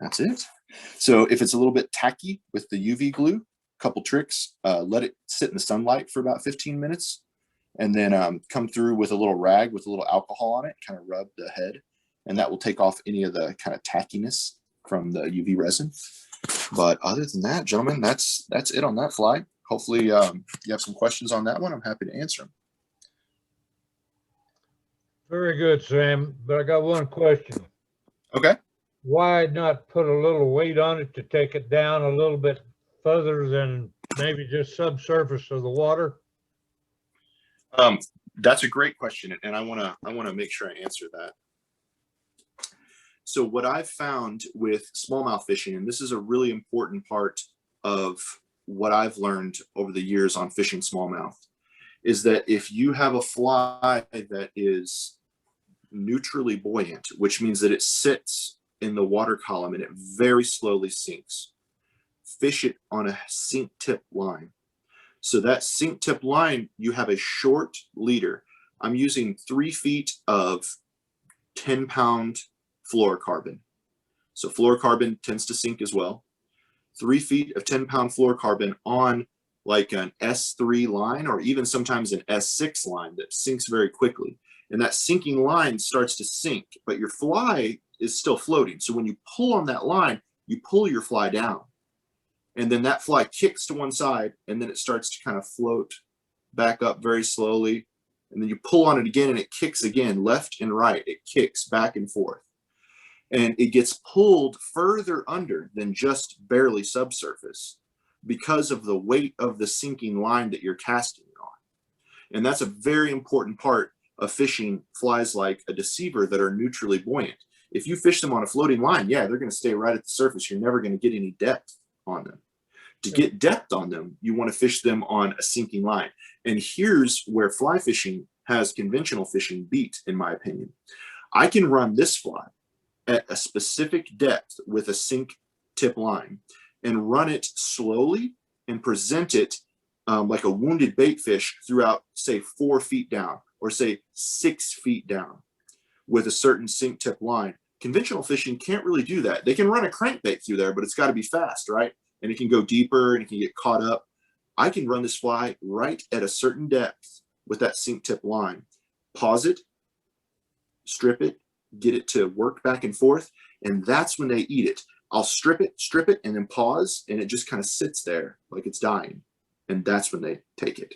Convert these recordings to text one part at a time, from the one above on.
That's it. So if it's a little bit tacky with the UV glue, couple tricks, let it sit in the sunlight for about 15 minutes and then come through with a little rag with a little alcohol on it, kind of rub the head, and that will take off any of the kind of tackiness from the UV resin. But other than that, gentlemen, that's it on that fly. Hopefully you have some questions on that one. I'm happy to answer them. Very good, Sam. But I got one question. Okay. Why not put a little weight on it to take it down a little bit further than maybe just subsurface of the water? That's a great question, and I want to make sure I answer that. So what I've found with smallmouth fishing, and this is a really important part of what I've learned over the years on fishing smallmouth, is that if you have a fly that is neutrally buoyant, which means that it sits in the water column and it very slowly sinks, fish it on a sink tip line. So that sink tip line, you have a short leader. I'm using 3 feet of 10-pound fluorocarbon. So fluorocarbon tends to sink as well. 3 feet of 10-pound fluorocarbon on like an S3 line, or even sometimes an S6 line that sinks very quickly. And that sinking line starts to sink, but your fly is still floating. So when you pull on that line, you pull your fly down. And then that fly kicks to one side, and then it starts to kind of float back up very slowly. And then you pull on it again, and it kicks again, left and right. It kicks back and forth. And it gets pulled further under than just barely subsurface because of the weight of the sinking line that you're casting it on. And that's a very important part of fishing flies like a deceiver that are neutrally buoyant. If you fish them on a floating line, yeah, they're going to stay right at the surface. You're never going to get any depth on them. To get depth on them, you want to fish them on a sinking line. And here's where fly fishing has conventional fishing beat, in my opinion. I can run this fly at a specific depth with a sink tip line and run it slowly and present it like a wounded bait fish throughout, say, 4 feet down or say 6 feet down with a certain sink tip line. Conventional fishing can't really do that. They can run a crankbait through there, but it's got to be fast, right? And it can go deeper and it can get caught up. I can run this fly right at a certain depth with that sink tip line, pause it, strip it, get it to work back and forth, and that's when they eat it. I'll strip it, and then pause, and it just kind of sits there like it's dying, and that's when they take it.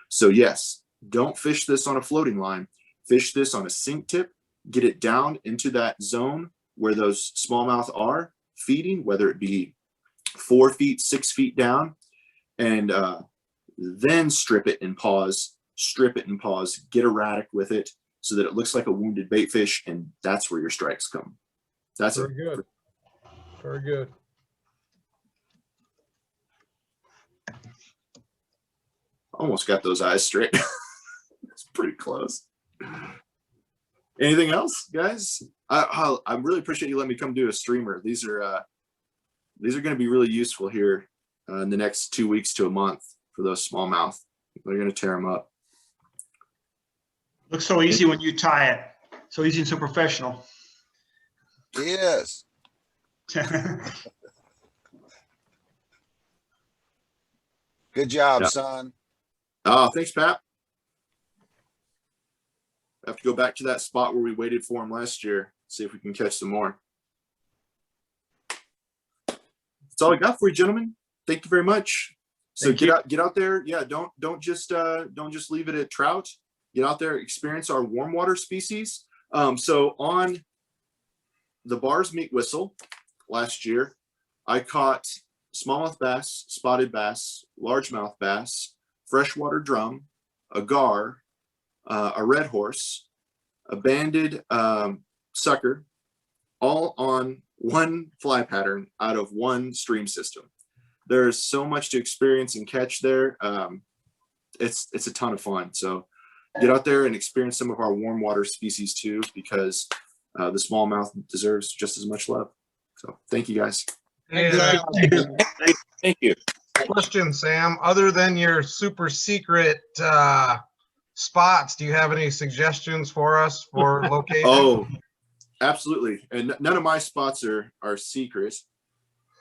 So yes, don't fish this on a floating line. Fish this on a sink tip, get it down into that zone where those smallmouth are feeding, whether it be 4 feet, 6 feet down, and then strip it and pause, get erratic with it so that it looks like a wounded bait fish, and that's where your strikes come. That's very good. Very good. Almost got those eyes straight. It's pretty close. Anything else, guys? I really appreciate you letting me come do a streamer. These are going to be really useful here in the next 2 weeks to a month for those smallmouth. They're going to tear them up. Looks so easy when you tie it. So easy and so professional. Yes. Good job, Yeah. son. Oh, thanks, Pat. I have to go back to that spot where we waited for him last year. See if we can catch some more. That's all I got for you, gentlemen. Thank you very much. So get out there. Yeah, don't just leave it at trout. Get out there, experience our warm water species. So on the Bars Meat Whistle last year, I caught smallmouth bass, spotted bass, largemouth bass, freshwater drum, a gar, a red horse, a banded sucker, all on one fly pattern out of one stream system. There's so much to experience and catch there. It's a ton of fun. So get out there and experience some of our warm water species too, because the smallmouth deserves just as much love. So thank you, guys. Thank you. Question, Sam. Other than your super secret spots, do you have any suggestions for us for location? Oh, Absolutely. And none of my spots are secret.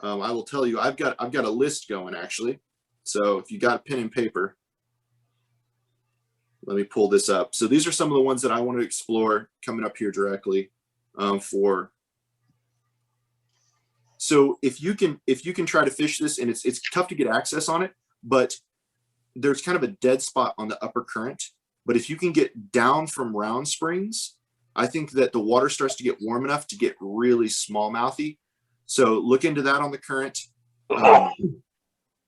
I will tell you, I've got a list going actually. So if you got pen and paper, let me pull this up. So these are some of the ones that I want to explore coming up here directly for. So if you can try to fish this, and it's tough to get access on it, but there's kind of a dead spot on the upper current. But if you can get down from Round Springs, I think that the water starts to get warm enough to get really smallmouthy. So look into that on the current.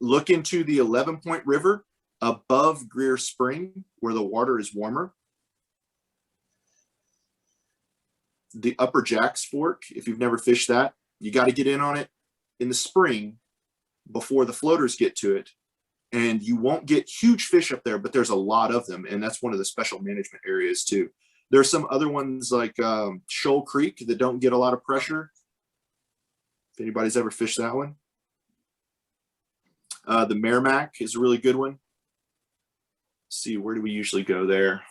Look into the 11-point river above Greer Spring where the water is warmer. The Upper Jacks Fork, if you've never fished that, you got to get in on it in the spring before the floaters get to it. And you won't get huge fish up there, but there's a lot of them. And that's one of the special management areas too. There's some other ones like Shoal Creek that don't get a lot of pressure. If anybody's ever fished that one. The Merrimack is a really good one. Let's see, where do we usually go there?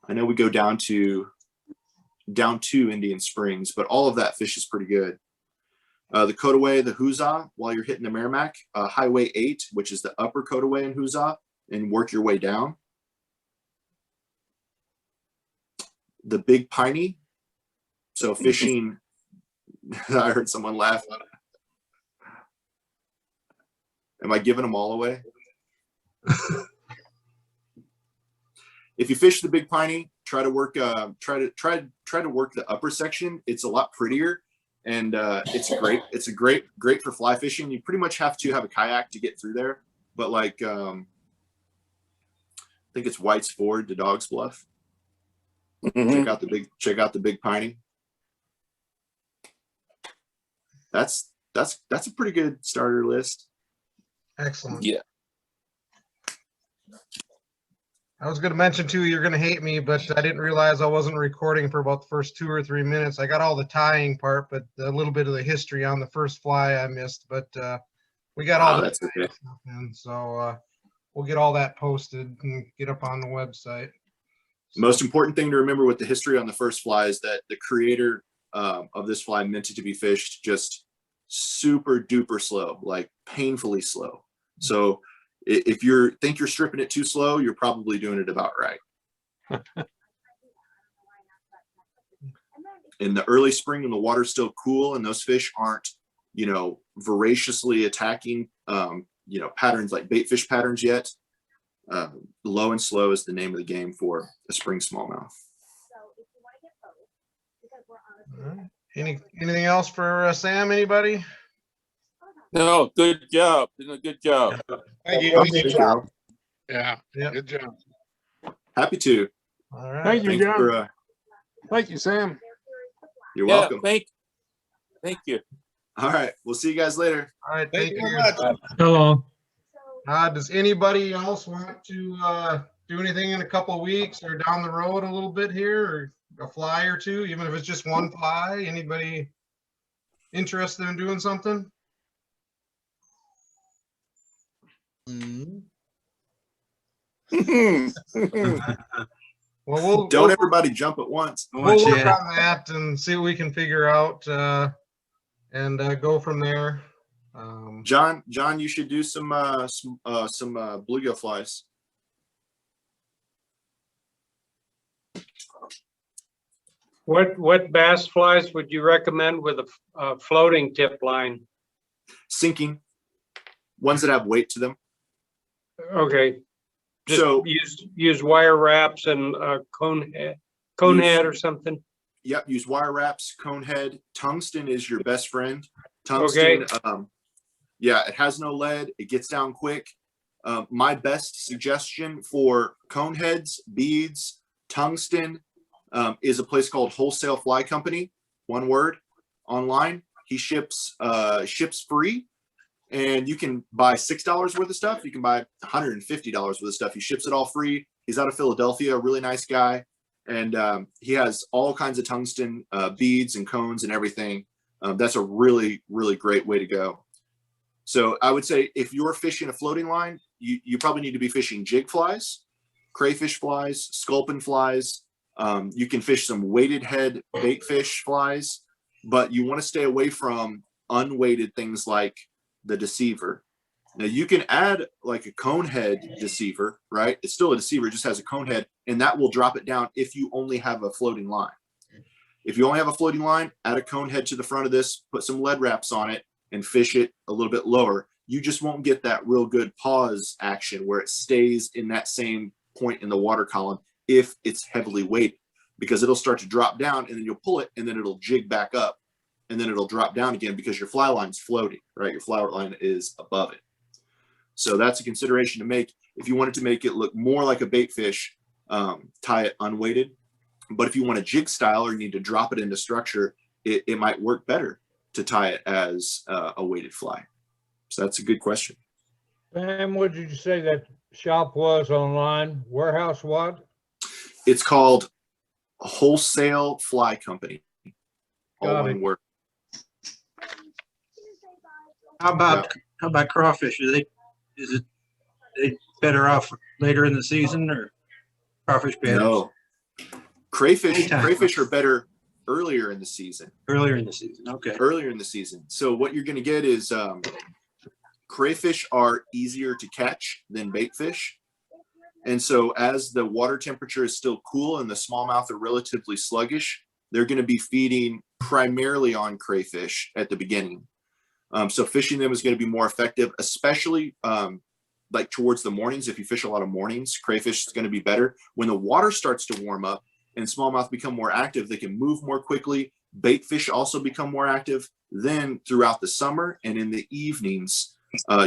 I know we go down to Indian Springs, but all of that fish is pretty good. The Cotaway, the Huzzah, while you're hitting the Merrimack, Highway 8, which is the upper Cotaway and Huzzah, and work your way down. The Big Piney. So fishing, I heard someone laugh. Am I giving them all away? If you fish the Big Piney, try to work the upper section. It's a lot prettier, and it's great for fly fishing. You pretty much have to have a kayak to get through there, but like I think it's White's Ford to Dog's Bluff. Check out the Big Piney. That's a pretty good starter list. Excellent. Yeah. I was going to mention too, you're going to hate me, but I didn't realize I wasn't recording for about the first 2 or 3 minutes. I got all the tying part, but a little bit of the history on the first fly I missed, but we got all that. Okay. And so we'll get all that posted and get up on the website. Most important thing to remember with the history on the first fly is that the creator of this fly meant it to be fished just super duper slow, like painfully slow. So if you think you're stripping it too slow, you're probably doing it about right. In the early spring when the water's still cool and those fish aren't, voraciously attacking, patterns like bait fish patterns yet, low and slow is the name of the game for a spring smallmouth. Anything else for Sam? Anybody? No, good job. Doing a good job. Thank you. Thank you. Yeah. Good job. Happy to. All right. Thank you, Thanks John. for, Thank you, Sam. you're Yeah, welcome. thank you. All right. We'll see you guys later. All right. Thank you. Hello. Does anybody else want to do anything in a couple of weeks or down the road a little bit here, or a fly or two, even if it's just one fly? Anybody interested in doing something? Well, Don't everybody jump at once. we'll work on that and see what we can figure out, and go from there. John, you should do some bluegill flies. What bass flies would you recommend with a floating tip line? Sinking, ones that have weight to them. Okay. Just So use wire wraps and cone head or something. yep, use wire wraps, cone head. Tungsten is your best friend. Tungsten, yeah, it has no lead. It gets down quick. My best suggestion for cone heads, beads, tungsten is a place called Wholesale Fly Company. One word, online. He ships free, and you can buy $6 worth of stuff. You can buy $150 worth of stuff. He ships it all free. He's out of Philadelphia, a really nice guy, and he has all kinds of tungsten beads and cones and everything. That's a really, really great way to go. So I would say if you're fishing a floating line, you probably need to be fishing jig flies, crayfish flies, sculpin flies, You can fish some weighted head bait fish flies, but you want to stay away from unweighted things like the deceiver. Now you can add like a cone head deceiver, right? It's still a deceiver, it just has a cone head, and that will drop it down if you only have a floating line. If you only have a floating line, add a cone head to the front of this, put some lead wraps on it, and fish it a little bit lower. You just won't get that real good pause action where it stays in that same point in the water column if it's heavily weighted, because it'll start to drop down and then you'll pull it and then it'll jig back up and then it'll drop down again because your fly line's floating, right? Your fly line is above it. So that's a consideration to make. If you wanted to make it look more like a bait fish, tie it unweighted. But if you want a jig style or you need to drop it into structure, it might work better to tie it as a weighted fly. So that's a good question. Sam, what did you say that shop was online? Warehouse what? It's called Wholesale Fly Company. All Got one it. word. How about crawfish? Is they better off later in the season or crawfish better No. Crayfish Anytime. are better earlier in the season. earlier in the season? Okay. Earlier in the season. So what you're going to get is crayfish are easier to catch than bait fish. And so as the water temperature is still cool and the smallmouth are relatively sluggish, they're going to be feeding primarily on crayfish at the beginning. So fishing them is going to be more effective, especially like towards the mornings. If you fish a lot of mornings, crayfish is going to be better. When the water starts to warm up and smallmouth become more active, they can move more quickly. Bait fish also become more active. Then throughout the summer and in the evenings,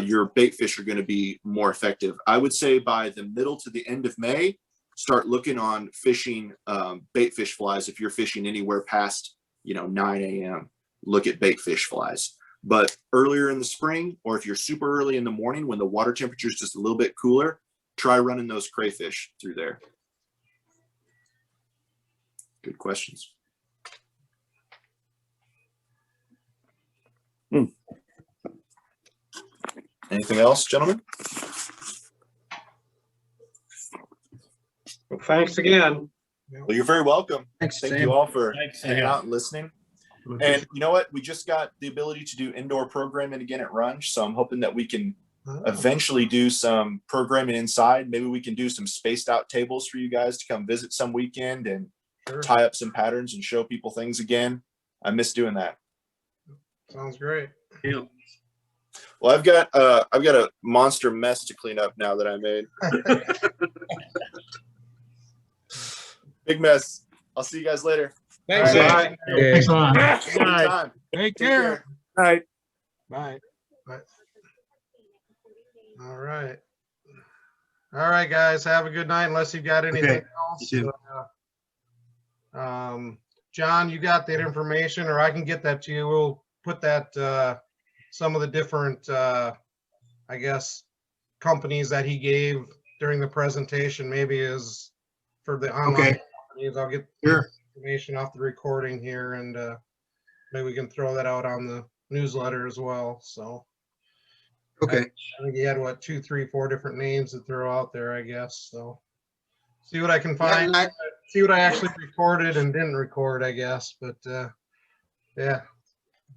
your bait fish are going to be more effective. I would say by the middle to the end of May, start looking on fishing bait fish flies. If you're fishing anywhere past 9 a.m., look at bait fish flies. But earlier in the spring, or if you're super early in the morning when the water temperature is just a little bit cooler, try running those crayfish through there. Good questions. Anything else, gentlemen? Well, thanks again. Well, you're very welcome. Thanks, Thank Sam. you all for Thanks, hanging Sam. out and listening. And you know what? We just got the ability to do indoor programming again at Runge. So I'm hoping that we can eventually do some programming inside. Maybe we can do some spaced out tables for you guys to come visit some weekend and tie up some patterns and show people things again. I miss doing that. Sounds great. Yeah. Well, I've got a monster mess to clean up now that I made. Big mess. I'll see you guys later. Thanks, All Sam. Thanks a lot. Anytime. Take Take care. care. All right. Bye. All right. All right, guys. Have a good night unless you've got anything Okay. else. You John, you got that information, or I can get that to you. We'll put that some of the different I guess companies that he gave during the presentation maybe is for the online Okay. companies. I'll get Sure. information off the recording here, and maybe we can throw that out on the newsletter as well. So Okay. I think he had 2, 3, 4 different names to throw out there, I guess. So see what I can find. See what I actually recorded and didn't record, I guess. But yeah,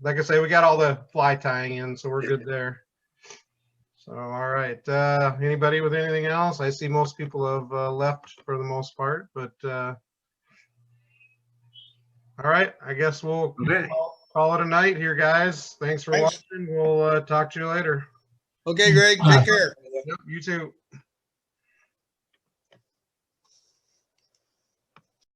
like I say, we got all the fly tying in, so we're good there. So all right, anybody with anything else? I see most people have left for the most part, but all right, I guess we'll Okay. call it a night here, guys. Thanks for Thanks. watching. We'll talk to you later. Okay, Greg, take care. Yep, you too.